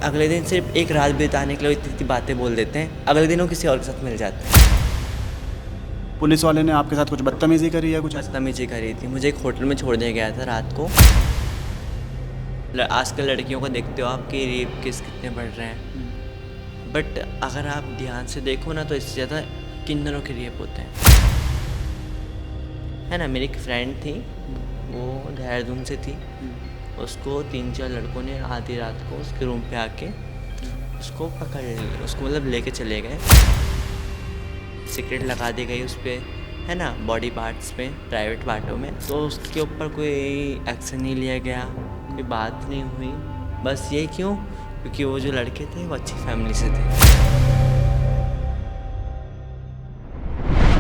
अगले दिन सिर्फ एक रात बिताने के लिए इतनी इतनी बातें बोल देते हैं, अगले दिन वो किसी और के साथ मिल जाते हैं। पुलिस वाले ने आपके साथ कुछ बदतमीजी करी है कुछ? बदतमीजी करी थी, मुझे एक होटल में छोड़ने गया था रात को। आजकल लड़कियों को देखते हो आप कि रेप केस कितने बढ़ रहे हैं, बट अगर आप ध्यान से देखो ना तो इससे ज़्यादा किन्नरों के रेप होते हैं, है ना। मेरी एक फ्रेंड थी, वो देहरादून से थी, उसको 3-4 लड़कों ने आधी रात को उसके रूम पे आके उसको पकड़ लिया, उसको मतलब लेके चले गए, सिगरेट लगा दी गई उस पर, है ना, बॉडी पार्ट्स पे, प्राइवेट पार्टों में। तो उसके ऊपर कोई एक्शन नहीं लिया गया, कोई बात नहीं हुई। बस ये क्यों? क्योंकि वो जो लड़के थे वो अच्छी फैमिली से थे।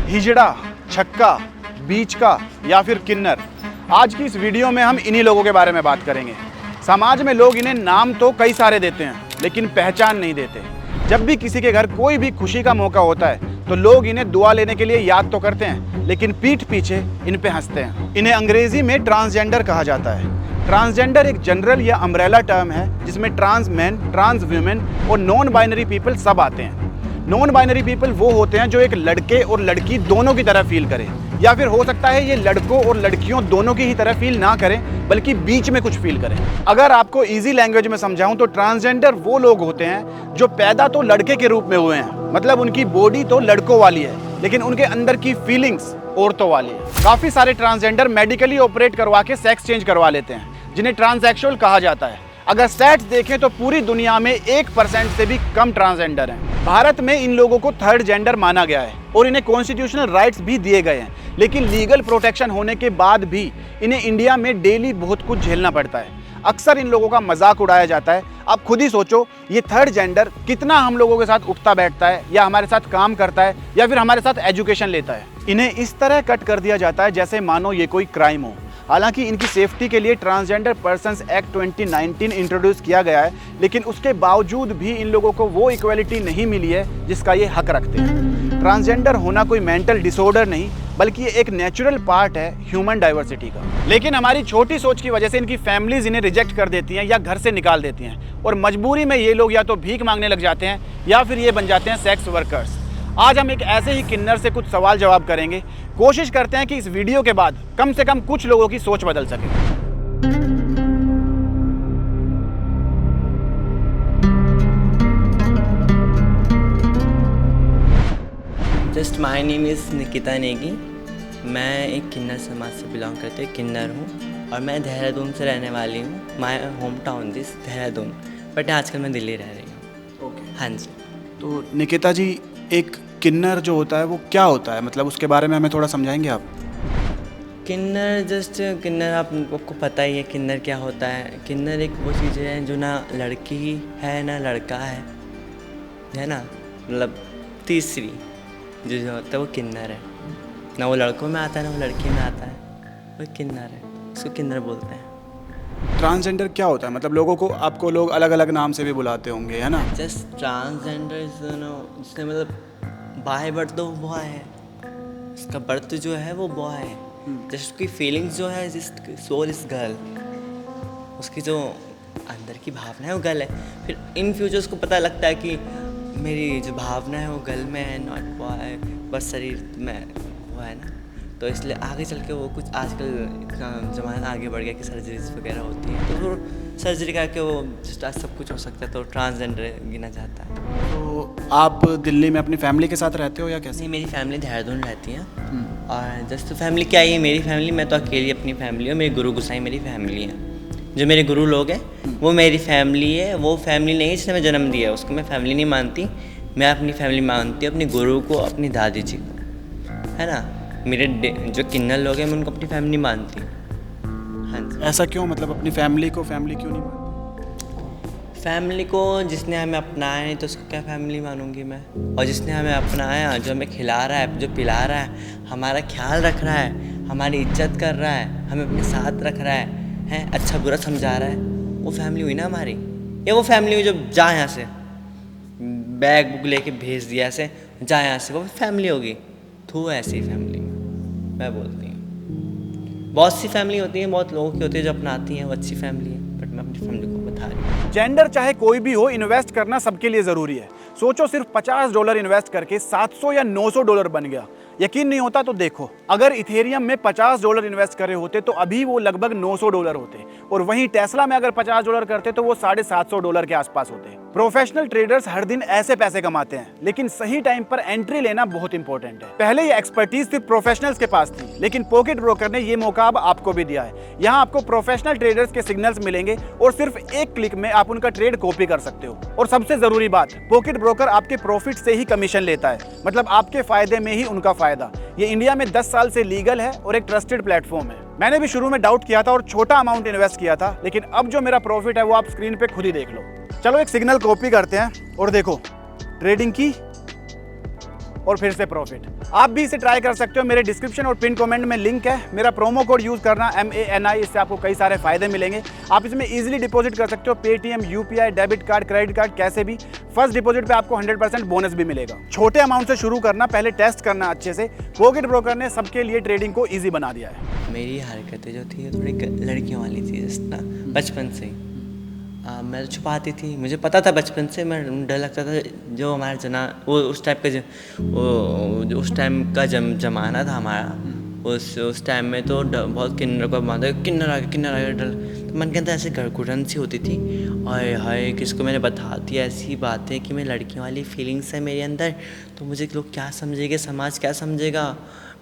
हिजड़ा, छक्का, बीच का या फिर किन्नर, आज की इस वीडियो में हम इन्हीं लोगों के बारे में बात करेंगे। समाज में लोग इन्हें नाम तो कई सारे देते हैं, लेकिन पहचान नहीं देते। जब भी किसी के घर कोई भी खुशी का मौका होता है तो लोग इन्हें दुआ लेने के लिए याद तो करते हैं, लेकिन पीठ पीछे इन पे हंसते हैं। इन्हें अंग्रेजी में ट्रांसजेंडर कहा जाता है। ट्रांसजेंडर एक जनरल या अम्ब्रेला टर्म है जिसमें ट्रांस मैन, ट्रांस वीमेन और नॉन बाइनरी पीपल सब आते हैं। नॉन बाइनरी पीपल वो होते हैं जो एक लड़के और लड़की दोनों की तरह फील करें, या फिर हो सकता है ये लड़कों और लड़कियों दोनों की ही तरह फील ना करें, बल्कि बीच में कुछ फील करें। अगर आपको इजी लैंग्वेज में समझाऊं तो ट्रांसजेंडर वो लोग होते हैं जो पैदा तो लड़के के रूप में हुए हैं, मतलब उनकी बॉडी तो लड़कों वाली है, लेकिन उनके अंदर की फीलिंग्स औरतों वाली है। काफ़ी सारे ट्रांसजेंडर मेडिकली ऑपरेट करवा के सेक्स चेंज करवा लेते हैं, जिन्हें ट्रांससेक्सुअल कहा जाता है। अगर स्टैट्स देखें तो पूरी दुनिया में 1% से भी कम ट्रांसजेंडर हैं। भारत में इन लोगों को थर्ड जेंडर माना गया है और इन्हें कॉन्स्टिट्यूशनल राइट्स भी दिए गए हैं, लेकिन लीगल प्रोटेक्शन होने के बाद भी इन्हें इंडिया में डेली बहुत कुछ झेलना पड़ता है। अक्सर इन लोगों का मजाक उड़ाया जाता है। आप खुद ही सोचो, ये थर्ड जेंडर कितना हम लोगों के साथ उठता बैठता है, या हमारे साथ काम करता है, या फिर हमारे साथ एजुकेशन लेता है। इन्हें इस तरह कट कर दिया जाता है जैसे मानो ये कोई क्राइम हो। हालांकि इनकी सेफ्टी के लिए ट्रांसजेंडर पर्सन्स एक्ट 2019 इंट्रोड्यूस किया गया है, लेकिन उसके बावजूद भी इन लोगों को वो इक्वलिटी नहीं मिली है जिसका ये हक रखते हैं। ट्रांसजेंडर होना कोई मेंटल डिसऑर्डर नहीं, बल्कि ये एक नेचुरल पार्ट है ह्यूमन डाइवर्सिटी का। लेकिन हमारी छोटी सोच की वजह से इनकी फैमिलीज इन्हें रिजेक्ट कर देती हैं या घर से निकाल देती हैं, और मजबूरी में ये लोग या तो भीख मांगने लग जाते हैं या फिर ये बन जाते हैं सेक्स वर्कर्स। आज हम एक ऐसे ही किन्नर से कुछ सवाल जवाब करेंगे। कोशिश करते हैं कि इस वीडियो के बाद कम से कम कुछ लोगों की सोच बदल सके। Just my name is Nikita Negi. मैं एक किन्नर समाज से बिलोंग करते हुए किन्नर हूँ, और मैं देहरादून से रहने वाली हूँ। My home town this Dehradun, but आजकल मैं दिल्ली रह रही हूँ। ओके, हाँ जी। तो निकिता जी, एक किन्नर जो होता है वो क्या होता है, मतलब उसके बारे में हमें थोड़ा समझाएंगे आप? किन्नर आपको पता ही है किन्नर क्या होता है। किन्नर एक वो चीज़ है जो ना लड़की है ना लड़का है ना, मतलब तीसरी जो होता है वो किन्नर है। ना वो लड़कों में आता है ना वो लड़की में आता है, वो किन्नर है, उसको किन्नर बोलते हैं। ट्रांसजेंडर क्या होता है? मतलब लोगों को, आपको लोग अलग अलग नाम से भी बुलाते होंगे, है ना? जस्ट ट्रांसजेंडर इज जिसने मतलब बाय बर्थ तो बॉय है, उसका बर्थ जो है वो बॉय है, जस्ट उसकी फीलिंग्स जो है, जस्ट सोल इज गर्ल, उसकी जो अंदर की भावना है वो गर्ल है। फिर इन फ्यूचर उसको पता लगता है कि मेरी जो भावना है वो गर्ल में है, नॉट बॉय, बस शरीर में वो है ना। तो इसलिए आगे चल के वो कुछ, आजकल इतना ज़माना आगे बढ़ गया कि सर्जरीज वगैरह होती हैं, तो फिर सर्जरी करके वो जस्ट आज सब कुछ हो सकता है, तो ट्रांसजेंडर गिना जाता है। तो आप दिल्ली में अपनी फैमिली के साथ रहते हो या कैसे? नहीं, मेरी फैमिली देहरादून रहती है। और जस्ट फैमिली क्या है मेरी फैमिली, मैं तो अकेली अपनी फैमिली हूँ। मेरे गुरु गुसाई मेरी फैमिली है, जो मेरे गुरु लोग हैं वो मेरी फैमिली है। वो फैमिली नहीं जिसने मैं जन्म दिया, उसको मैं फैमिली नहीं मानती। मैं अपनी फैमिली मानती हूँ, अपने गुरु को, अपनी दादी जी को, है ना। मेरे जो किन्नर लोग हैं मैं उनको अपनी फैमिली मानती हूँ। हाँ जी। ऐसा क्यों? मतलब अपनी फैमिली को फैमिली क्यों नहीं मानती? फैमिली को जिसने हमें अपनाया नहीं तो उसको क्या फैमिली मानूंगी मैं। और जिसने हमें अपनाया, जो हमें खिला रहा है, जो पिला रहा है, हमारा ख्याल रख रहा है, हमारी इज्जत कर रहा है, हमें अपने साथ रख रहा है, अच्छा बुरा समझा रहा है, वो फैमिली हुई ना हमारी। ये वो फैमिली हुई जो जा यहाँ से बैग बुक लेके भेज दिया ऐसे, जा यहाँ से, वो फैमिली होगी। थू ऐसी फैमिली में मैं बोलती हूँ। बहुत सी फैमिली होती है, बहुत लोगों की होती है जो अपनाती हैं, वो अच्छी फैमिली है, बट मैं अपनी फैमिली को बता रही हूँ। जेंडर चाहे कोई भी हो, इन्वेस्ट करना सबके लिए ज़रूरी है। सोचो सिर्फ $50 इन्वेस्ट करके $700 या $900 बन गया। यकीन नहीं होता तो देखो, अगर इथेरियम में $50 इन्वेस्ट करे होते तो अभी वो लगभग $900 होते, और वहीं टेस्ला में अगर $50 करते तो वो $750 के आसपास होते। प्रोफेशनल ट्रेडर्स हर दिन ऐसे पैसे कमाते हैं, लेकिन सही टाइम पर एंट्री लेना बहुत इंपॉर्टेंट है। पहले ये एक्सपर्टीज सिर्फ प्रोफेशनल्स के पास थी, लेकिन पॉकेट ब्रोकर ने ये मौका अब आपको भी दिया है। यहाँ आपको प्रोफेशनल ट्रेडर्स के सिग्नल्स मिलेंगे और सिर्फ एक क्लिक में आप उनका ट्रेड कॉपी कर सकते हो। और सबसे जरूरी बात, पॉकेट ब्रोकर आपके प्रॉफिट से ही कमीशन लेता है, मतलब आपके फायदे में ही उनका फायदा। ये इंडिया में 10 साल से लीगल है और एक ट्रस्टेड प्लेटफॉर्म है। मैंने भी शुरू में डाउट किया था और छोटा अमाउंट इन्वेस्ट किया था, लेकिन अब जो मेरा प्रॉफिट है वो आप स्क्रीन पे खुद ही देख लो। चलो एक सिग्नल कॉपी करते हैं और देखो, ट्रेडिंग की और फिर से प्रॉफिट। आप भी इसे ट्राई कर सकते हो। मेरे डिस्क्रिप्शन और पिन कमेंट में लिंक है। मेरा प्रोमो कोड यूज करना MANI, इससे आपको कई सारे फायदे मिलेंगे। आप इसमें इजीली डिपॉजिट कर सकते हो, Paytm, UPI, debit card, credit card, कैसे भी। फर्स्ट डिपॉजिट पे आपको 100% बोनस भी मिलेगा। छोटे अमाउंट से शुरू करना, पहले टेस्ट करना अच्छे से। पॉकेट ब्रोकर ने सबके लिए ट्रेडिंग को ईजी बना दिया है। मेरी हरकतें जो थी थोड़ी लड़कियों वाली थी, जैसे ना बचपन से ही मैं तो छुपाती थी। मुझे पता था बचपन से, मैं डर लगता था जो हमारा वो उस टाइप का वो उस टाइम का जमाना था हमारा। उस टाइम में तो बहुत किन्नर को मानता, किन्नर आ गया डर। तो मन के अंदर ऐसे घुटन सी होती थी, हाय हाय किसको मैंने बता दिया ऐसी बातें कि मैं लड़कियों वाली फीलिंग्स है मेरे अंदर, तो मुझे लोग क्या समझेंगे, समाज क्या समझेगा,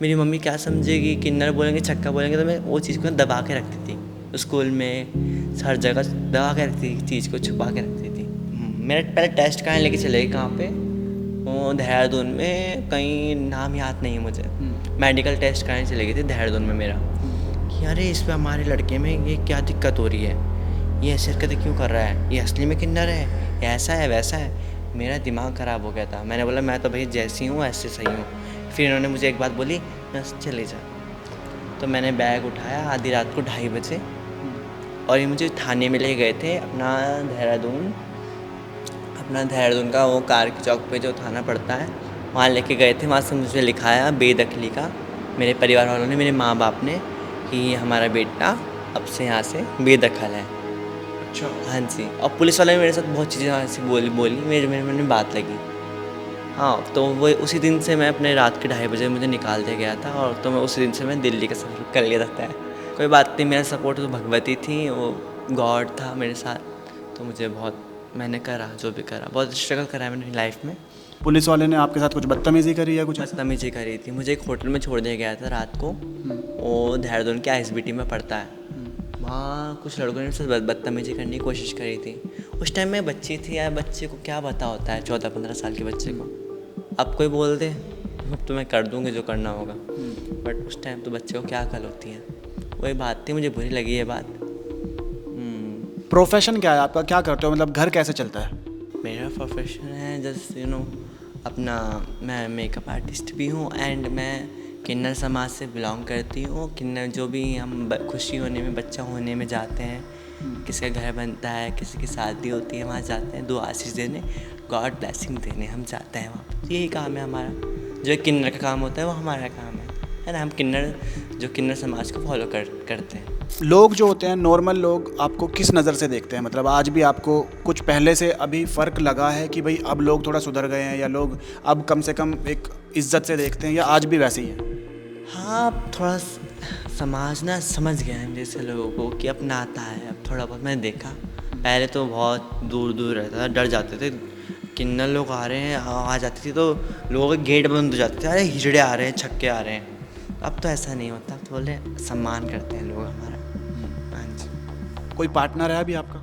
मेरी मम्मी क्या समझेगी, किन्नर बोलेंगे, छक्का बोलेंगे। तो मैं वो चीज़ को दबा के रखती थी, स्कूल में हर जगह दबा के रखती थी, चीज़ को छुपा के रखती थी। मेरे पहले टेस्ट कराने लेके चले गए, कहाँ पे, वो देहरादून में, कहीं नाम याद नहीं है मुझे। मेडिकल टेस्ट कराने चले गए थे देहरादून में मेरा, कि अरे इस पर हमारे लड़के में ये क्या दिक्कत हो रही है, ये ऐसे हरकतें क्यों कर रहा है, ये असली में किन्नर है, ये ऐसा है वैसा है। मेरा दिमाग ख़राब हो गया था। मैंने बोला मैं तो भाई जैसी हूँ ऐसे सही हूँ। फिर इन्होंने मुझे एक बात बोली, बस चले जा। तो मैंने बैग उठाया आधी रात को 2:30 बजे, और ये मुझे थाने में ले गए थे, अपना देहरादून का वो कार के चौक पे जो थाना पड़ता है, वहाँ लेके गए थे। वहाँ से मुझे लिखाया बेदखली का, मेरे परिवार वालों ने, मेरे माँ बाप ने, कि हमारा बेटा अब से यहाँ से बेदखल है। अच्छा। हाँ जी। और पुलिस वाले ने मेरे साथ बहुत चीज़ें ऐसी बोली मेरे मन में बात लगी। हाँ, तो वो उसी दिन से मैं अपने रात के 2:30 बजे मुझे निकाल दिया गया था, और तो मैं उसी दिन से मैं दिल्ली का सफ़र कर लिया था। कोई बात नहीं, मेरा सपोर्ट तो भगवती थी, वो गॉड था मेरे साथ। तो मुझे बहुत, मैंने करा जो भी करा, बहुत स्ट्रगल करा है मैंने अपनी लाइफ में। पुलिस वाले ने आपके साथ कुछ बदतमीजी करी या कुछ? बदतमीजी करी थी। मुझे एक होटल में छोड़ दिया गया था रात को, वो देहरादून के ISBT में पड़ता है। वहाँ कुछ लड़कों ने मुझसे बदतमीजी करने की कोशिश करी थी। उस टाइम मैं बच्ची थी यार, बच्चे को क्या पता होता है, 14-15 साल के बच्चे को। अब कोई बोल दे तो मैं कर दूँगी जो करना होगा, बट उस टाइम तो बच्चे को क्या अकल होती है। वही बात थी, मुझे बुरी लगी ये बात। प्रोफेशन क्या है आपका, क्या करते हो, मतलब घर कैसे चलता है? मेरा प्रोफेशन है जस्ट अपना, मैं मेकअप आर्टिस्ट भी हूँ, एंड मैं किन्नर समाज से बिलोंग करती हूँ। किन्नर जो भी हम खुशी होने में, बच्चा होने में जाते हैं, किसी का घर बनता है, किसी की शादी होती है, वहाँ जाते हैं, 2 आशीष देने, गॉड ब्लेसिंग देने हम जाते हैं वहाँ। यही काम है हमारा, जो किन्नर का काम होता है वो हमारा काम है ना। हम किन्नर समाज को फॉलो करते हैं। लोग जो होते हैं, नॉर्मल लोग, आपको किस नज़र से देखते हैं? मतलब आज भी आपको कुछ पहले से अभी फ़र्क लगा है कि भाई अब लोग थोड़ा सुधर गए हैं, या लोग अब कम से कम एक इज्जत से देखते हैं, या आज भी वैसे ही है? हाँ, थोड़ा समाज ना समझ गया है जैसे लोगों को कि अपनाता है अब थोड़ा बहुत। मैंने देखा पहले तो बहुत दूर रहता था, डर जाते थे, किन्नर लोग आ रहे हैं, आ जाती थी तो लोगों के गेट बंद हो जाते थे, अरे हिजड़े आ रहे हैं, छक्के आ रहे हैं। अब तो ऐसा नहीं होता, तो बोले सम्मान करते हैं लोग हमारा। हाँ जी। कोई पार्टनर है अभी आपका?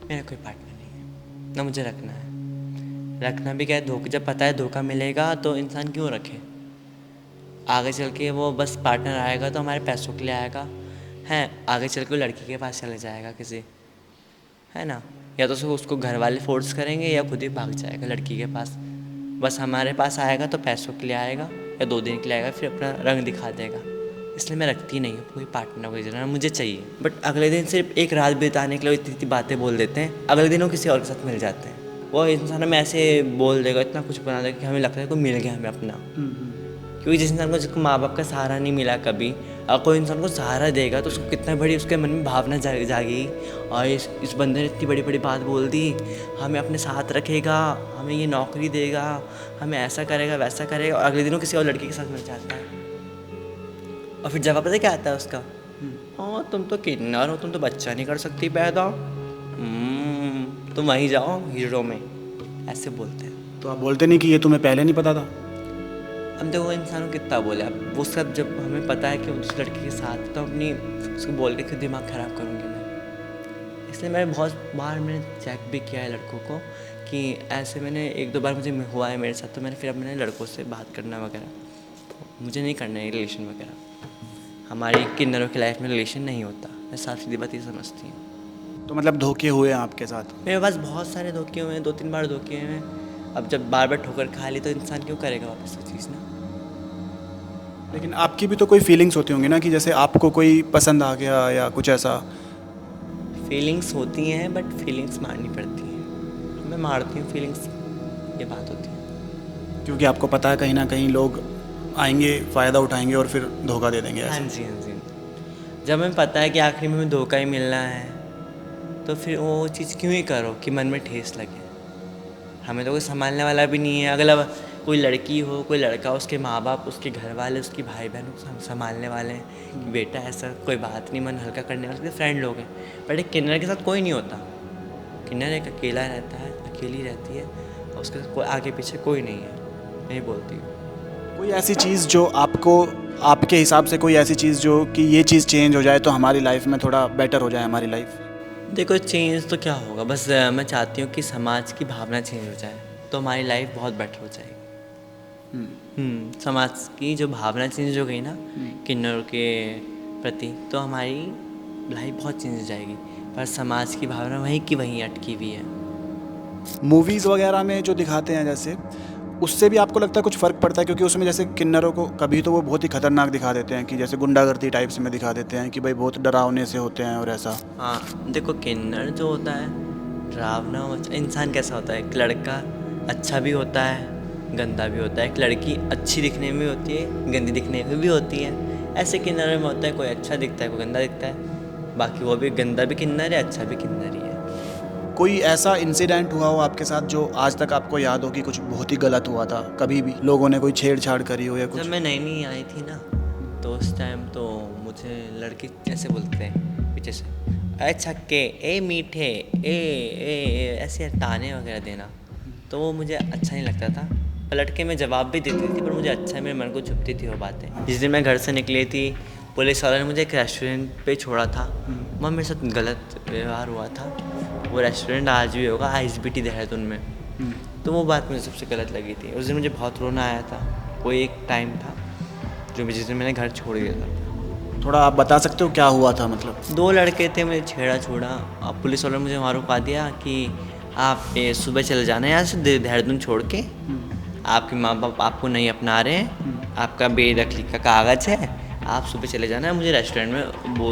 मेरा कोई पार्टनर नहीं है, ना मुझे रखना है। रखना भी क्या है, धोखा, जब पता है धोखा मिलेगा तो इंसान क्यों रखे। आगे चल के वो बस पार्टनर आएगा तो हमारे पैसों के लिए आएगा, हैं, आगे चल के लड़की के पास चले जाएगा किसी, है ना, या तो उसको घर वाले फोर्स करेंगे या खुद ही भाग जाएगा लड़की के पास। बस हमारे पास आएगा तो पैसों के लिए आएगा या 2 दिन के लिए आएगा, फिर अपना रंग दिखा देगा। इसलिए मैं रखती नहीं हूँ कोई पार्टनर कोई जना, मुझे चाहिए। बट अगले दिन सिर्फ एक रात बिताने के लिए इतनी बातें बोल देते हैं, अगले दिन वो किसी और के साथ मिल जाते हैं। वो इंसान हमें ऐसे बोल देगा, इतना कुछ बना देगा कि हमें लगता है कोई मिल गया हमें अपना। क्योंकि जिस इंसान को, जिसको माँ बाप का सहारा नहीं मिला कभी, अगर कोई इंसान को सहारा देगा तो उसको कितना बड़ी उसके मन में भावना जागी और इस बंदे ने इतनी बड़ी बड़ी बात बोल दी, हमें अपने साथ रखेगा, हमें ये नौकरी देगा, हमें ऐसा करेगा वैसा करेगा, और अगले दिनों किसी और लड़के के साथ मिल जाता है। और फिर जवाब पता क्या आता है उसका, हाँ तुम तो किन्नर हो, तुम तो बच्चा नहीं कर सकती पैदा, तुम वहीं जाओ हीरो में, ऐसे बोलते हैं। तो आप बोलते नहीं कि ये तुम्हें पहले नहीं पता था? अब देखो वो इंसान को कितना बोले, अब वो सब जब हमें पता है कि उस लड़के के साथ, तो अपनी उसको बोल के खुद दिमाग ख़राब करूँगी मैं। इसलिए मैंने बहुत बार मैंने चेक भी किया है लड़कों को कि ऐसे मैंने 1-2 बार मुझे हुआ है मेरे साथ, तो मैंने लड़कों से बात करना वगैरह, तो मुझे नहीं करना है रिलेशन वगैरह। हमारी किन्नरों की लाइफ में रिलेशन नहीं होता, मैं साफ सीधी बात ये समझती हूँ। तो मतलब धोखे हुए हैं आपके साथ? मेरे पास बहुत सारे धोखे हुए हैं, 2-3 बार धोखे हुए हैं। अब जब बार बार ठोकर खा ली तो इंसान क्यों करेगा वापस वो चीज़ ना। लेकिन आपकी भी तो कोई फीलिंग्स होती होंगी ना, कि जैसे आपको कोई पसंद आ गया या कुछ ऐसा? फीलिंग्स होती हैं बट फीलिंग्स मारनी पड़ती हैं, मैं मारती हूँ फीलिंग्स, ये बात होती है। क्योंकि आपको पता है कहीं ना कहीं लोग आएंगे, फ़ायदा उठाएंगे और फिर धोखा दे देंगे ऐसे। हाँ जी हाँ जी। जब हमें पता है कि आखिरी में हमें धोखा ही मिलना है, तो फिर वो चीज़ क्यों ही करो कि मन में ठेस लगे। हमें तो कोई संभालने वाला भी नहीं है, अगला कोई लड़की हो कोई लड़का, उसके माँ बाप, उसके घर वाले, उसकी भाई बहन उसको संभालने वाले हैं कि बेटा ऐसा कोई बात नहीं, मन हल्का करने वाले, उसके फ्रेंड लोग हैं। बट एक किन्नर के साथ कोई नहीं होता, किन्नर एक अकेला रहता है, अकेली रहती है, और उसके साथ कोई आगे पीछे कोई नहीं है, मैं बोलती हूँ। कोई ऐसी चीज़ जो आपको, आपके हिसाब से कोई ऐसी चीज़ जो कि ये चीज़ चेंज हो जाए तो हमारी लाइफ में थोड़ा बेटर हो जाए हमारी लाइफ? देखो चेंज तो क्या होगा, बस मैं चाहती हूँ कि समाज की भावना चेंज हो जाए तो हमारी लाइफ बहुत बेटर हो जाएगी। समाज की जो भावना चेंज हो गई ना किन्नरों के प्रति, तो हमारी लाइफ बहुत चेंज हो जाएगी, पर समाज की भावना वहीं की वहीं अटकी हुई है। मूवीज़ वगैरह में जो दिखाते हैं जैसे, उससे भी आपको लगता है कुछ फ़र्क पड़ता है? क्योंकि उसमें जैसे किन्नरों को कभी तो वो बहुत ही खतरनाक दिखा देते हैं, कि जैसे गुंडागर्दी टाइप्स में दिखा देते हैं कि भाई बहुत डरावने से होते हैं और ऐसा। हाँ देखो किन्नर जो होता है डरावना, इंसान कैसा होता है, एक लड़का अच्छा भी होता है गंदा भी होता है, एक लड़की अच्छी दिखने में भी होती है गंदी दिखने में भी होती है। ऐसे किन्नर में होता है कोई अच्छा दिखता है कोई गंदा दिखता है, बाकी वो भी गंदा भी किन्नर है अच्छा भी किन्नर ही है। कोई ऐसा इंसिडेंट हुआ हो आपके साथ जो आज तक आपको याद हो कि कुछ बहुत ही गलत हुआ था, कभी भी लोगों ने कोई छेड़छाड़ करी हो या कुछ? जब मैं नई नई आई थी ना, तो उस टाइम तो मुझे लड़के कैसे बोलते हैं पीछे से, अरे छक्के, ए मीठे, ए ऐसे ताने वगैरह देना, तो वो मुझे अच्छा नहीं लगता था। पलट के मैं जवाब भी देती थी, पर मुझे अच्छा मेरे मन को चुभती थी वो बातें। जिस दिन मैं घर से निकली थी, पुलिस वाले ने मुझे एक रेस्टोरेंट पे छोड़ा था, वहाँ मेरे साथ गलत व्यवहार हुआ था। वो रेस्टोरेंट आज भी होगा, ISBT देहरादून में। तो वो बात मुझे सबसे गलत लगी थी। उस दिन मुझे बहुत रोना आया था। कोई एक टाइम था जो जिस दिन मैंने घर छोड़ दिया था। थोड़ा आप बता सकते हो क्या हुआ था? मतलब 2 लड़के थे, मुझे छेड़ा छोड़ा। अब पुलिस वालों ने मुझे वहाँ रुका दिया कि आप सुबह चले जाना यहाँ से देहरादून छोड़ के, आपके माँ बाप आपको नहीं अपना रहे हैं, आपका बेदखली का कागज़ है, आप सुबह चले जाना है। मुझे रेस्टोरेंट में वो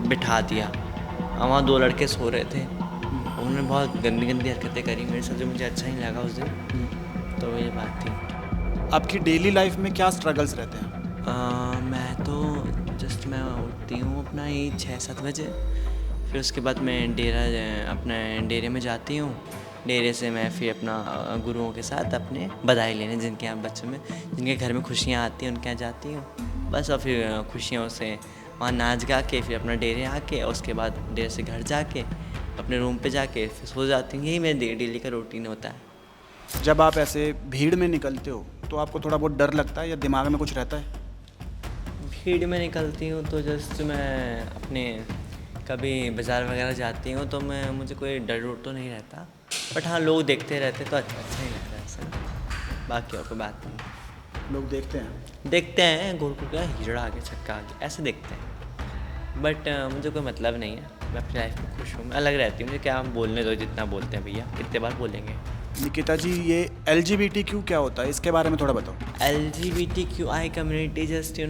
बिठा दिया। वहाँ 2 लड़के सो रहे थे, उन्होंने बहुत गंदी गंदी हरकतें करी मेरे साथ, जो मुझे अच्छा नहीं लगा उस दिन। तो ये बात थी। आपकी डेली लाइफ में क्या स्ट्रगल्स रहते हैं? मैं तो मैं उठती हूँ अपना ये 6-7 बजे, फिर उसके बाद मैं अपने डेरे में जाती हूँ। डेरे से मैं फिर अपना गुरुओं के साथ अपने बधाई लेने, जिनके यहाँ बच्चों में जिनके घर में खुशियाँ आती हैं उनके यहाँ जाती हूँ बस। और फिर खुशियों से वहाँ नाच गा के फिर अपना डेरे आके, और उसके बाद डेरे से घर जाके अपने रूम पे जाके फिर सो जाती हूँ। यही मेरे डेली का रूटीन होता है। जब आप ऐसे भीड़ में निकलते हो तो आपको थोड़ा बहुत डर लगता है या दिमाग में कुछ रहता है? भीड़ में निकलती हूँ तो मैं अपने कभी बाज़ार वगैरह जाती हूँ तो मुझे कोई डर तो नहीं रहता, बट हाँ लोग देखते रहते तो अच्छा ही लगता है ऐसा, बाकी और कोई बात नहीं। लोग देखते हैं गोल का हीरा आगे छक्का आगे ऐसे देखते हैं, बट मुझे कोई मतलब नहीं है। मैं अपनी लाइफ में खुश हूँ, मैं अलग रहती हूँ। मुझे क्या बोलने दो, जितना बोलते हैं भैया, कितने बार बोलेंगे। निकिता जी, ये LGBTQ क्या होता है, इसके बारे में थोड़ा बताओ। LGBTQI कम्युनिटी जस्ट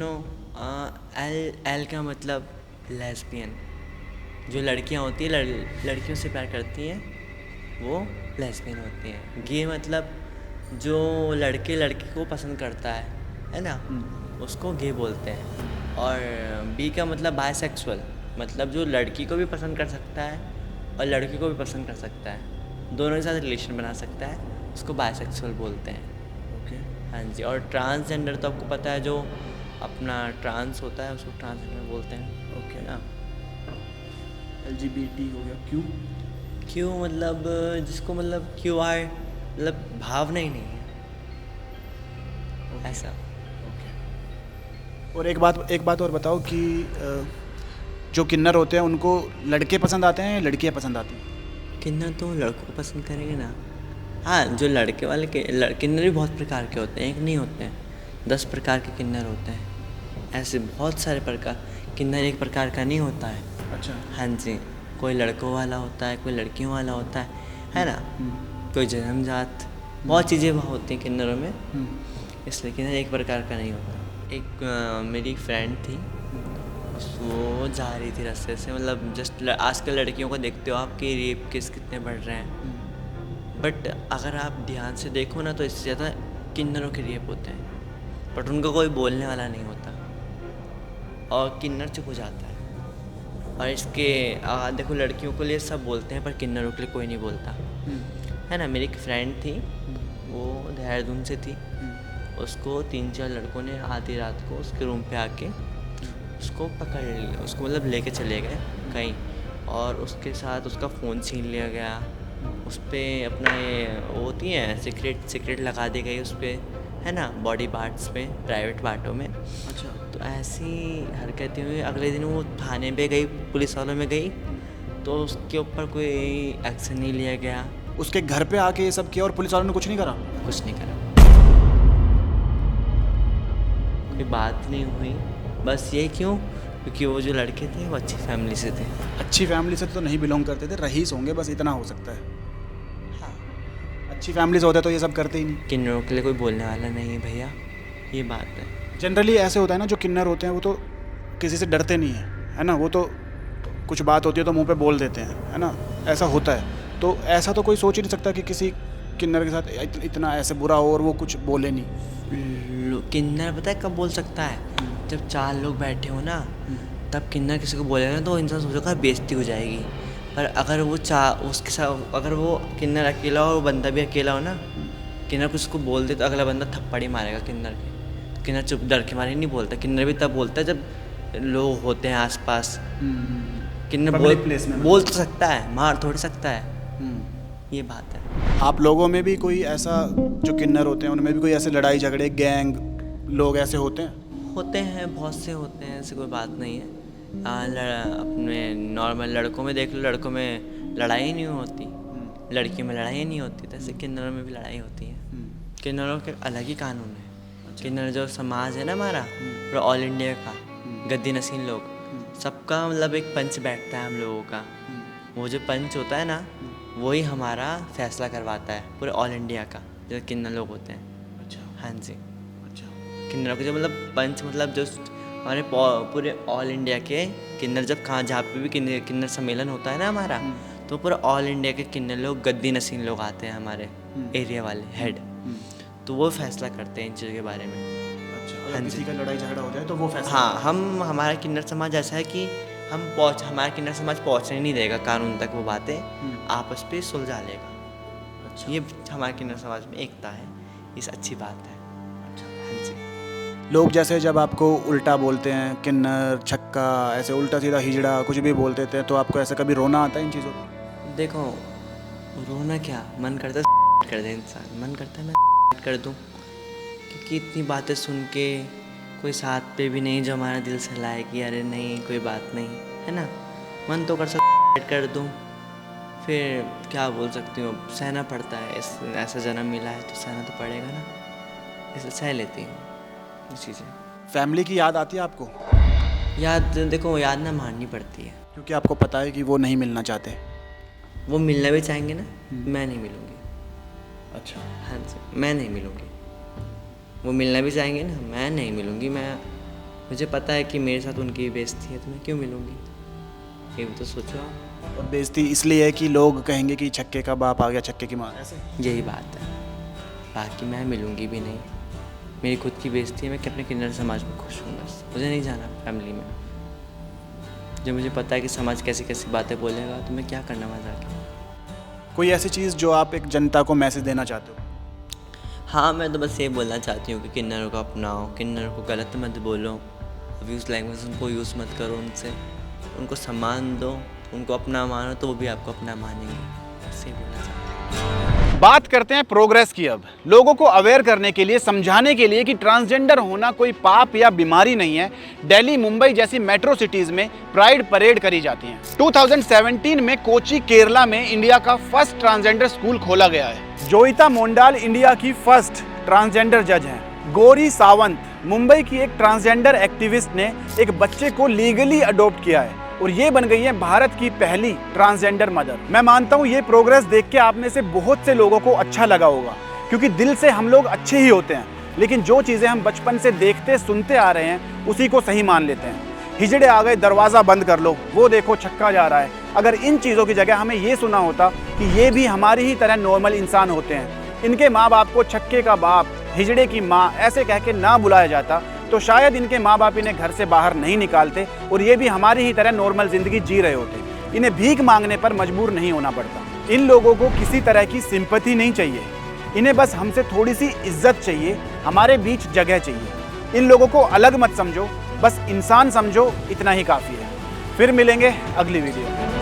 L का मतलब लेस्बियन। जो लड़कियाँ होती हैं लड़कियों से प्यार करती हैं वो लेस्बियन होती हैं। गे मतलब जो लड़के को पसंद करता है ना, उसको गे बोलते हैं। और बी का मतलब बायसेक्सुअल, मतलब जो लड़की को भी पसंद कर सकता है और लड़के को भी पसंद कर सकता है, दोनों के साथ रिलेशन बना सकता है, उसको बायसेक्सुअल बोलते हैं। ओके। हाँ जी। और ट्रांसजेंडर तो आपको पता है, जो अपना ट्रांस होता है उसको ट्रांसजेंडर बोलते हैं। ओके ना LGBT हो गया, क्यों? क्यों मतलब जिसको मतलब क्यू आर मतलब भावना ही नहीं है ऐसा। और एक बात और बताओ कि जो किन्नर होते हैं उनको लड़के पसंद आते हैं या लड़कियां पसंद आती हैं? किन्नर तो लड़कों को पसंद करेंगे ना। हाँ, जो लड़के वाले किन्नर भी बहुत प्रकार के होते हैं, एक नहीं होते हैं, 10 प्रकार के किन्नर होते हैं। ऐसे बहुत सारे प्रकार, किन्नर एक प्रकार का नहीं होता है। अच्छा। हाँ जी, कोई लड़कों वाला होता है, कोई लड़कियों वाला होता है ना। कोई जन्मजात, बहुत चीज़ें वहाँ होती हैं किन्नरों में, इसलिए किन्नर एक प्रकार का नहीं होता। एक मेरी फ्रेंड थी, वो जा रही थी रास्ते से, मतलब जस्ट आजकल लड़कियों को देखते हो आप कि रेप केस कितने बढ़ रहे हैं, बट अगर आप ध्यान से देखो ना तो इससे ज़्यादा किन्नरों के रेप होते हैं, बट उनको कोई बोलने वाला नहीं होता और किन्नर चुप हो जाता है। और इसके देखो, लड़कियों के लिए सब बोलते हैं पर किन्नरों के लिए कोई नहीं बोलता, है ना। मेरी एक फ्रेंड थी, वो देहरादून से थी, उसको 3-4 लड़कों ने आधी रात को उसके रूम पे आके उसको पकड़ लिया, उसको मतलब लेके चले गए कहीं, और उसके साथ उसका फ़ोन छीन लिया गया, उस पर अपना ये वो होती है सिगरेट लगा दी गई उस पर, है ना, बॉडी पार्ट्स पे, प्राइवेट पार्टों में। अच्छा। तो ऐसी हरकतें हुई। अगले दिन वो थाने पे गई, पुलिस वालों में गई, तो उसके ऊपर कोई एक्शन नहीं लिया गया। उसके घर पे आके ये सब किया और पुलिस वालों ने कुछ नहीं करा? कुछ नहीं करा, कोई बात नहीं हुई। बस ये क्यों? क्योंकि वो जो लड़के थे वो अच्छी फैमिली से थे। अच्छी फैमिली से तो नहीं बिलोंग करते थे, रईस होंगे, बस इतना हो सकता है। हाँ, अच्छी फैमिली से होता तो ये सब करते ही नहीं। किन्नरों के लिए कोई बोलने वाला नहीं है भैया, ये बात है। जनरली ऐसे होता है ना, जो किन्नर होते हैं वो तो किसी से डरते नहीं है ना, वो तो कुछ बात होती है तो मुंह पे बोल देते हैं, है ना, ऐसा होता है। तो ऐसा तो कोई सोच ही नहीं सकता कि किसी किन्नर के साथ इतना ऐसे बुरा हो और वो कुछ बोले नहीं। किन्नर पता है कब बोल सकता है? जब 4 लोग बैठे हो ना, तब किन्नर किसी को बोलेगा ना तो इंसान सोचेगा बेइज्जती हो जाएगी। पर अगर वो उसके साथ, अगर वो किन्नर अकेला हो और वो बंदा भी अकेला हो ना, किन्नर कुछ को बोल दे तो अगला बंदा थप्पड़ ही मारेगा किन्नर के। किन्नर चुप डर के मारे नहीं बोलता। किन्नर भी तब बोलता है जब लोग होते हैं आसपास। किन्नर बोल तो सकता है, मार थोड़ी सकता है, ये बात है। आप लोगों में भी कोई ऐसा, जो किन्नर होते हैं उनमें भी कोई ऐसे लड़ाई झगड़े, गैंग लोग ऐसे होते हैं? होते हैं, बहुत से होते हैं, ऐसी कोई बात नहीं है। अपने नॉर्मल लड़कों में देख लो, लड़कों में लड़ाई नहीं होती, लड़कियों में लड़ाई नहीं होती, तो ऐसे किन्नरों में भी लड़ाई होती है। किन्नरों के अलग ही कानून है। किन्नर जो समाज है ना हमारा, पूरा ऑल इंडिया का, गद्दी नसीन लोग, सबका मतलब एक पंच बैठता है हम लोगों का। वो जो पंच होता है ना, वही हमारा फैसला करवाता है पूरे ऑल इंडिया का, जो किन्नर लोग होते हैं। अच्छा। हाँ जी, अच्छा। किन्नरों के जो मतलब पंच, मतलब जो हमारे पूरे ऑल इंडिया के किन्नर, जब जहाँ पे भी किन्नर सम्मेलन होता है ना हमारा, तो पूरा ऑल इंडिया के किन्नर लोग, गद्दी नसीन लोग आते हैं हमारे एरिया वाले हेड, तो वो फैसला करते हैं इन चीज़ों के बारे में। अच्छा, हाँ किसी जी। का लड़ाई झगड़ा हो जाए तो वो फैसला? हाँ, हमारा किन्नर समाज ऐसा है कि हमारा किन्नर समाज पहुँचने नहीं देगा कानून तक, वो बातें आपस पे सुलझा लेगा। अच्छा। ये हमारे किन्नर समाज में एकता है, इस अच्छी बात है। हाँ जी। लोग जैसे जब आपको उल्टा बोलते हैं, किन्नर, छक्का, ऐसे उल्टा सीधा हिजड़ा कुछ भी बोल देते हैं, तो आपको ऐसा कभी रोना आता है इन चीज़ों पर? देखो, रोना क्या, मन करता है कर दे इंसान, मन करता है मैं कर दूं, क्योंकि इतनी बातें सुन के कोई साथ पे भी नहीं जो हमारा दिल सहलाए कि अरे नहीं कोई बात नहीं, है ना। मन तो कर सकता कर दूं, फिर क्या बोल सकती हूँ, सहना पड़ता है। ऐसा जन्म मिला है तो सहना तो पड़ेगा ना, इसलिए सह लेती हूँ ये चीज़ें। फैमिली की याद आती है आपको? याद, देखो याद ना मारनी पड़ती है, क्योंकि आपको पता है कि वो नहीं मिलना चाहते। वो मिलना भी चाहेंगे ना, मैं नहीं मिलूँगी। अच्छा। हाँ जी, मैं नहीं मिलूँगी। वो मिलना भी चाहेंगे ना, मैं नहीं मिलूँगी। मुझे पता है कि मेरे साथ उनकी बेइज्जती है, तो मैं क्यों मिलूँगी, ये भी तो सोचो आप। और बेइज्जती इसलिए है कि लोग कहेंगे कि छक्के का बाप आ गया, छक्के की माँ, ऐसे? यही बात है, बाकी मैं मिलूँगी भी नहीं। मेरी खुद की बेइज्जती है, मैं अपने किन्नर समाज में खुश हूँ बस। मुझे नहीं जाना फैमिली में। जब मुझे पता है कि समाज कैसी कैसी बातें बोलेगा तो मैं क्या करना वहाँ जाके। कोई ऐसी चीज़ जो आप एक जनता को मैसेज देना चाहते हो? हाँ, मैं तो बस ये बोलना चाहती हूँ कि किन्नरों को अपनाओ, किन्नरों को गलत मत बोलो, अब्यूज़ लैंग्वेज उनको यूज़ मत करो, उनको सम्मान दो, उनको अपना मानो तो वो भी आपको अपना मानेंगे। बस ये बोलना चाहती हूँ। बात करते हैं प्रोग्रेस की। अब लोगों को अवेयर करने के लिए, समझाने के लिए कि ट्रांसजेंडर होना कोई पाप या बीमारी नहीं है, दिल्ली, मुंबई जैसी मेट्रो सिटीज़ में प्राइड परेड करी जाती हैं। 2017 में कोची, केरला में इंडिया का फर्स्ट ट्रांसजेंडर स्कूल खोला गया है। जोईता मोंडाल इंडिया की फर्स्ट ट्रांसजेंडर जज हैं। गौरी सावंत मुंबई की एक ट्रांसजेंडर एक्टिविस्ट ने एक बच्चे को लीगली अडॉप्ट किया है और ये बन गई है भारत की पहली ट्रांसजेंडर मदर। मैं मानता हूँ ये प्रोग्रेस देख के आप में से बहुत से लोगों को अच्छा लगा होगा, क्योंकि दिल से हम लोग अच्छे ही होते हैं, लेकिन जो चीज़ें हम बचपन से देखते सुनते आ रहे हैं उसी को सही मान लेते हैं। हिजड़े आ गए, दरवाज़ा बंद कर लो, वो देखो छक्का जा रहा है। अगर इन चीज़ों की जगह हमें ये सुना होता कि ये भी हमारी ही तरह नॉर्मल इंसान होते हैं, इनके माँ बाप को छक्के का बाप, हिजड़े की माँ ऐसे कह के ना बुलाया जाता, तो शायद इनके माँ बाप इन्हें घर से बाहर नहीं निकालते और ये भी हमारी ही तरह नॉर्मल ज़िंदगी जी रहे होते। इन्हें भीख मांगने पर मजबूर नहीं होना पड़ता। इन लोगों को किसी तरह की सिंपैथी नहीं चाहिए, इन्हें बस हमसे थोड़ी सी इज्जत चाहिए, हमारे बीच जगह चाहिए। इन लोगों को अलग मत समझो, बस इंसान समझो, इतना ही काफ़ी है। फिर मिलेंगे अगली वीडियो में।